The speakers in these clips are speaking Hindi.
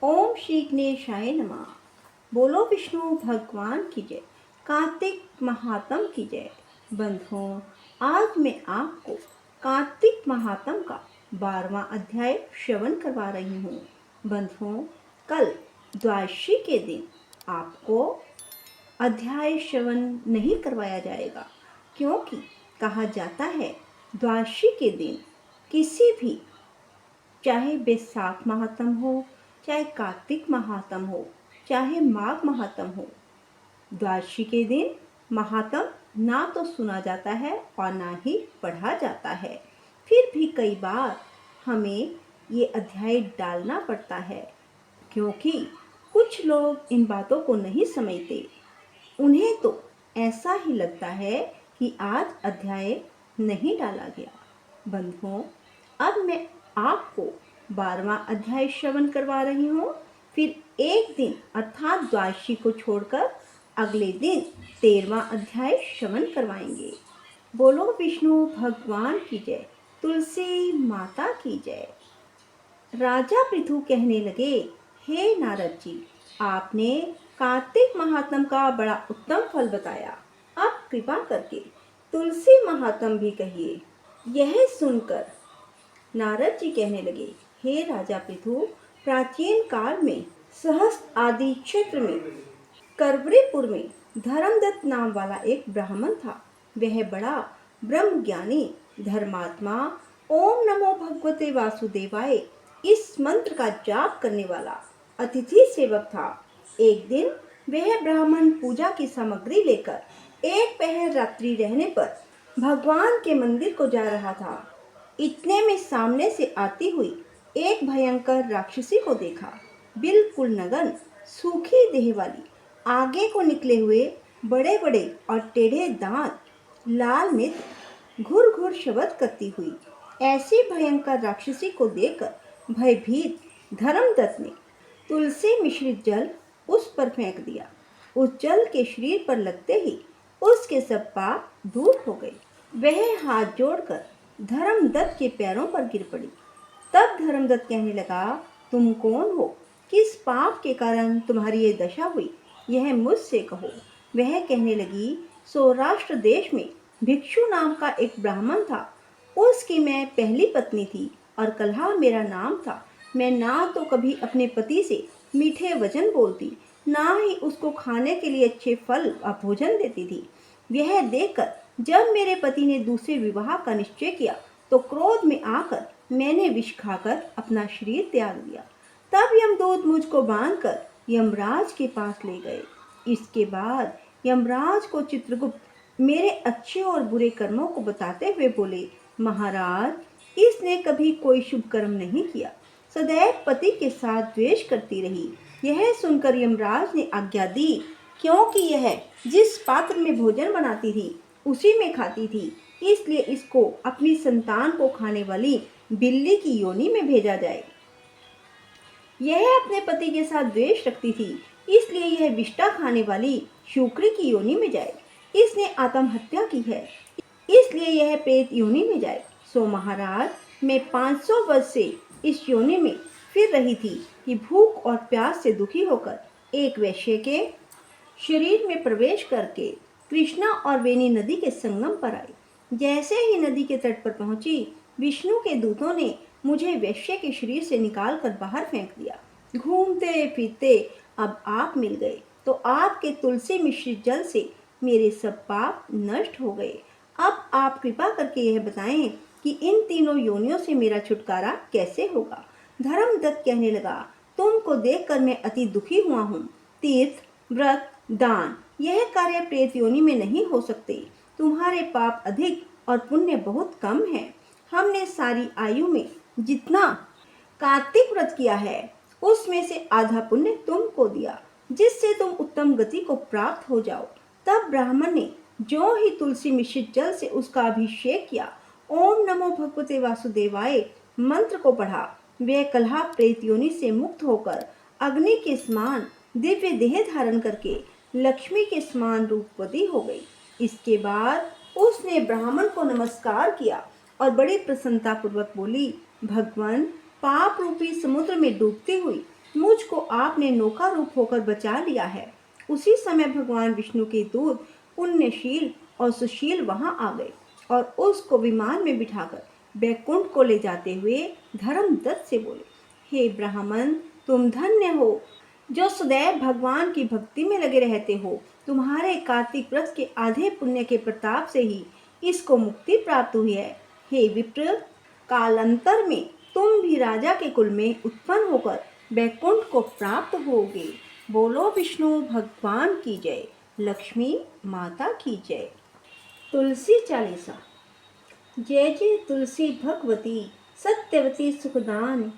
ओम श्री गणेशाय नमः। बोलो विष्णु भगवान की जय। कार्तिक महात्म की जय। बंधुओं, आज मैं आपको कार्तिक महात्म का 12वां अध्याय श्रवण करवा रही हूँ। बंधुओं, कल द्वादशी के दिन आपको अध्याय श्रवण नहीं करवाया जाएगा, क्योंकि कहा जाता है द्वादशी के दिन किसी भी, चाहे बैसाख महात्म हो, चाहे कार्तिक महात्म हो, चाहे माघ महात्म हो, द्वादशी के दिन महात्म ना तो सुना जाता है और ना ही पढ़ा जाता है। फिर भी कई बार हमें ये अध्याय डालना पड़ता है, क्योंकि कुछ लोग इन बातों को नहीं समझते। उन्हें तो ऐसा ही लगता है कि आज अध्याय नहीं डाला गया। बंधुओं, अब मैं आपको 12वां अध्याय श्रवण करवा रही हूँ। फिर एक दिन अर्थात द्वादशी को छोड़कर अगले दिन 13वां अध्याय श्रवण करवाएंगे। बोलो विष्णु भगवान की जय। तुलसी माता की जय। राजा पृथु कहने लगे, हे नारद जी, आपने कार्तिक महात्म का बड़ा उत्तम फल बताया। अब कृपा करके तुलसी महात्म भी कहिए। यह सुनकर नारद जी कहने लगे, हे राजा पृथु, प्राचीन काल में सहस्त्र आदि क्षेत्र में करवरीपुर में धर्मदत्त नाम वाला एक ब्राह्मण था। वह बड़ा ब्रह्मज्ञानी धर्मात्मा, ओम नमो भगवते वासुदेवाय इस मंत्र का जाप करने वाला अतिथि सेवक था। एक दिन वह ब्राह्मण पूजा की सामग्री लेकर एक पहर रात्रि रहने पर भगवान के मंदिर को जा रहा था। इतने में सामने से आती हुई एक भयंकर राक्षसी को देखा। बिल्कुल नगन, सूखी देह वाली, आगे को निकले हुए बड़े बड़े और टेढ़े दांत, लाल नेत्र, घुर घुर शब्द करती हुई ऐसी भयंकर राक्षसी को देखकर भयभीत धर्मदत्त ने तुलसी मिश्रित जल उस पर फेंक दिया। उस जल के शरीर पर लगते ही उसके सब पाप दूर हो गए। वह हाथ जोड़कर धर्मदत्त के पैरों पर गिर पड़ी। तब धर्मदत्त कहने लगा, तुम कौन हो? किस पाप के कारण तुम्हारी ये दशा हुई, यह मुझसे कहो। वह कहने लगी, सौराष्ट्र देश में भिक्षु नाम का एक ब्राह्मण था। उसकी मैं पहली पत्नी थी और कल्हा मेरा नाम था। मैं ना तो कभी अपने पति से मीठे वचन बोलती, ना ही उसको खाने के लिए अच्छे फल और भोजन देती थी। यह देखकर जब मेरे पति ने दूसरे विवाह का निश्चय किया तो क्रोध में आकर मैंने विष खाकर अपना शरीर त्याग दिया। तब यमदूत मुझको बांधकर यमराज के पास ले गए। इसके बाद यमराज को चित्रगुप्त मेरे अच्छे और बुरे कर्मों को बताते हुए बोले, महाराज, इसने कभी कोई शुभ कर्म नहीं किया, सदैव पति के साथ द्वेष करती रही। यह सुनकर यमराज ने आज्ञा दी, क्योंकि यह जिस पात्र में भोजन बनाती थी उसी में खाती थी, इसलिए इसको अपनी संतान को खाने वाली बिल्ली की योनि में भेजा जाए। यह अपने पति के साथ द्वेष रखती थी, इसलिए यह विष्ठा खाने वाली शुक्री की योनि में जाए। इसने आत्महत्या की है, इसलिए यह प्रेत योनि में जाए। सो महाराज, मैं 500 वर्ष से इस योनि में फिर रही थी कि भूख और प्यास से दुखी होकर एक वैश्य के शरीर में प्रवेश करके कृष्णा और वेणी नदी के संगम पर आई। जैसे ही नदी के तट पर पहुंची, विष्णु के दूतों ने मुझे वैश्य के शरीर से निकालकर बाहर फेंक दिया। घूमते फिरते अब आप मिल गए तो आपके तुलसी मिश्रित जल से मेरे सब पाप नष्ट हो गए। अब आप कृपा करके यह बताएं कि इन तीनों योनियों से मेरा छुटकारा कैसे होगा। धर्मदत्त कहने लगा, तुमको देखकर मैं अति दुखी हुआ हूँ। तीर्थ, व्रत, दान यह कार्य प्रेत योनि में नहीं हो सकते। तुम्हारे पाप अधिक और पुण्य बहुत कम है। हमने सारी आयु में जितना कार्तिक व्रत किया है उसमें से आधा पुण्य तुमको दिया, जिससे तुम उत्तम गति को प्राप्त हो जाओ। तब ब्राह्मण ने जो ही तुलसी मिश्रित जल से उसका अभिषेक किया, ओम नमो भगवते वासुदेवाय मंत्र को पढ़ा, वह कल्हा प्रेत योनि से मुक्त होकर अग्नि के समान दिव्य देह धारण करके लक्ष्मी के समान रूपवती हो गई। इसके बाद उसने ब्राह्मण को नमस्कार किया और बड़ी प्रसन्नता पूर्वक बोली, भगवान, पाप रूपी समुद्र में डूबती हुई मुझको आपने नौका रूप होकर बचा लिया है। उसी समय भगवान विष्णु के दूत पुण्यशील और सुशील वहां आ गए और उसको विमान में बिठाकर बैकुंठ को ले जाते हुए धर्मदत्त से बोले, हे ब्राह्मण, तुम धन्य हो जो सदैव भगवान की भक्ति में लगे रहते हो। तुम्हारे कार्तिक व्रत के आधे पुण्य के प्रताप से ही इसको मुक्ति प्राप्त हुई है। हे विप्र, कालांतर में तुम भी राजा के कुल में उत्पन्न होकर बैकुंठ को प्राप्त होगे। बोलो विष्णु भगवान की जय, लक्ष्मी माता की जय। तुलसी चालीसा। जय जय तुलसी भगवती, सत्यवती सुखदानी,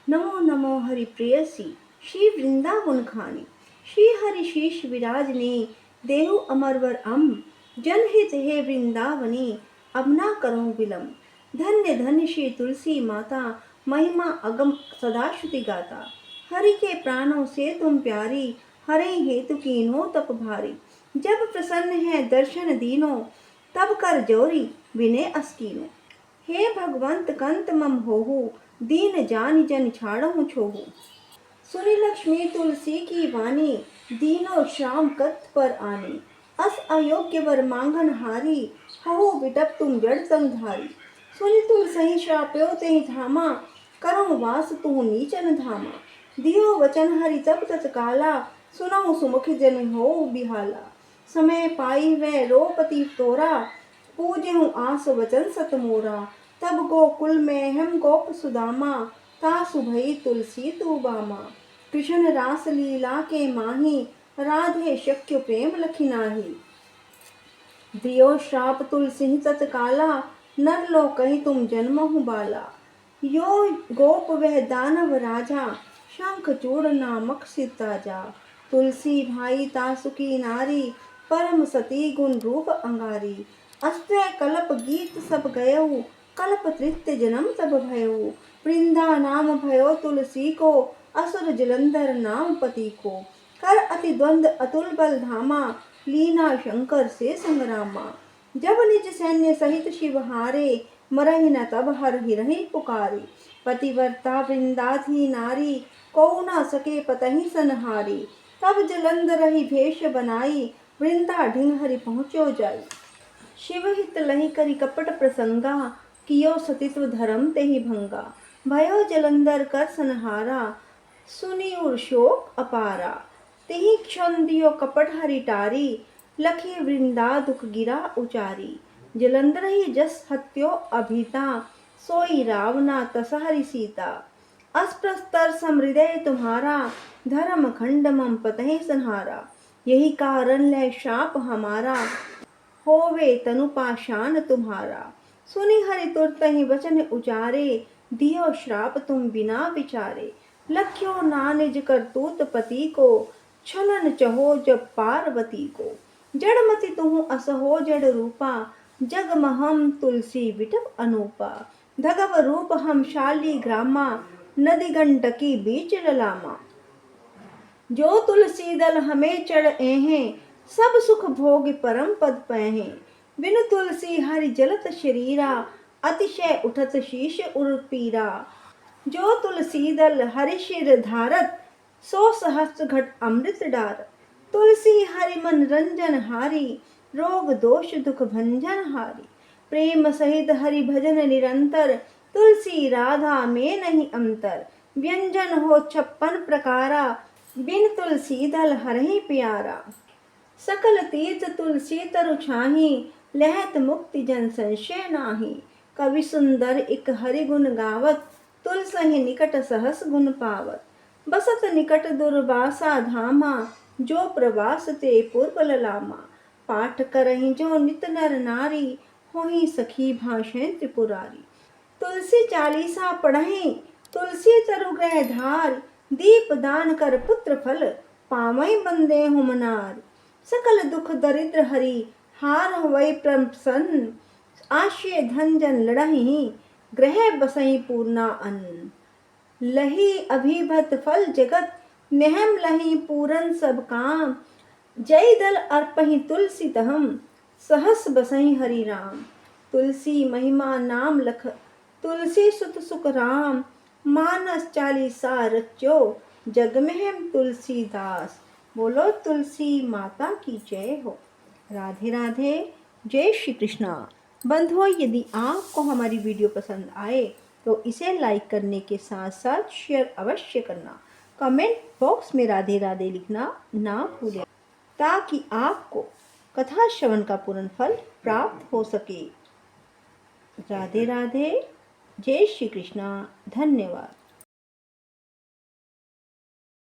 नमो नमो हरि प्रेयसी, श्री वृंदावन खानी। श्री हरि शीश विराजने, देहु अमरवर अम, जनहित हे वृंदावनी, अब ना करो विलंब। धन्य धन्य श्री तुलसी माता, महिमा अगम सदा श्रुति गाता। हरि के प्राणों से तुम प्यारी, हरे हेतु कीन्हो तप भारी। जब प्रसन्न है दर्शन दीनो, तब कर जोरी विनय अस्कीनो। हे भगवंत कंत मम होहु, दीन जान जन छाड़हु छोहु। सुनी लक्ष्मी तुलसी की वाणी, दीनो श्याम कत पर आनी। अस अयोग्य वर मांगन हारी, हो विटप तुम जड़ संग धारी। सुनि तुलसी श्राप्यो ते धामा, करो वास तू नीचन धामा। दियो वचन हरि तब तत्काला, सुनहु सुमुख जन हो बिहाला। समय पाई वै रोपति तोरा, पूजहु आस वचन सत मोरा। तब गोकुल में हम गोप सुदामा, तासु भई तुलसी तू बामा। कृष्ण रास लीला के माही, राधे शक्य प्रेम लखी नाही। दियो श्राप तुलसी तत्काला, नर लो कहीं तुम जन्महु बाला। यो गोप वह दानव राजा, शंख चूड़ नामक सिताजा। तुलसी भाई तासु की नारी, परम सती गुण रूप अंगारी। अष्टय कल्प गीत सब गयऊ, कल्प तृतीय जन्म तब भयऊ। वृंदा नाम भयो तुलसी को, असुर जलंधर नाम पति को। कर अति द्वंद अतुल बल धामा, लीना शंकर से संग्रामा। जब निज सैन्य सहित शिव हारे, मरहि न तब हर हिरहि पुकारे। पतिव्रता वृंदा थी नारी, को न सके पतहि सनहारी। तब जलंध रही भेष बनाई, वृंदा ढिंग हरि पहुँचो जाई। शिव हित लहि करि कपट प्रसंगा, कियो सतित्व धर्म तेहि भंगा। भयो जलंधर कर सनहारा, सुनी उर शोक अपारा। तेहि क्षण दियो कपट हरि टारी, लखी वृंदा दुख गिरा उचारी। जलंधर ही जस हत्यो अभिता, सोई रावना तस हरि सीता। अस्प्रस्तर समृदय तुम्हारा, धर्म खंड मम पतहि संहारा। यही कारण लय शाप हमारा, होवे तनु पाषाण तुम्हारा। सुनि हरि तुरत ही वचन उचारे, दियो श्राप तुम बिना विचारे। लख्यो ना निज करतूत पति को, छलन चहो जब पार्वती को। जड़मति तुहु असहो जड़ रूपा, जग महम तुलसी विटप अनूपा। धगव रूप हम शाली ग्रामा, नदी गंडकी बीच ललामा। जो तुलसी दल हमें चढ़ हैं, सब सुख भोग परम पद पहे। बिनु तुलसी हरि जलत शरीरा, अतिशय उठत शीश उर पीरा। जो तुलसी दल हरि शिर धारत, सो सहस्त्र घट अमृत डारत। तुलसी हरि मन रंजन हारी, रोग दोष दुख भंजन हारी। प्रेम सहित हरि भजन निरंतर, तुलसी राधा में नहीं अंतर। व्यंजन हो 56 प्रकारा, बिन तुलसी दल हरहि प्यारा। सकल तीर्थ तुलसी तरु छाही, लहत मुक्ति जन संशय नाही। कवि सुंदर एक हरि गुण गावत, तुलसहि निकट सहस गुण पावत। बसत निकट दुर्वासा धामा, जो प्रवास ते पूर्व ललामा। पाठ करहि जो नित नर नारी, होहि सखी भाषे त्रिपुरारी। तुलसी चालीसा पढ़हि, तुलसी तरु ग्रह धार। दीप दान कर पुत्र फल, पावै बंदे हुमनार। सकल दुख दरिद्र हरि, हार होवै प्रसन्न। आश्रय धन जन लड़हि, ग्रह बसहि पूर्णा अन्न। लही अभिभत फल जगत, नेहम लही पूरन सब काम। जय दल अर्पहि तुलसी तहम, सहस बसहि हरि राम। तुलसी महिमा नाम लख, तुलसी सुत सुख राम। मानस चालीसा रचो, जग में है तुलसीदास। बोलो तुलसी माता की जय हो। राधे राधे। जय श्री कृष्णा। बंधुओं, यदि आपको हमारी वीडियो पसंद आए तो इसे लाइक करने के साथ साथ शेयर अवश्य करना। कमेंट बॉक्स में राधे राधे लिखना ना भूलें, ताकि आपको कथा श्रवण का पूर्ण फल प्राप्त हो सके। राधे राधे। जय श्री कृष्णा। धन्यवाद।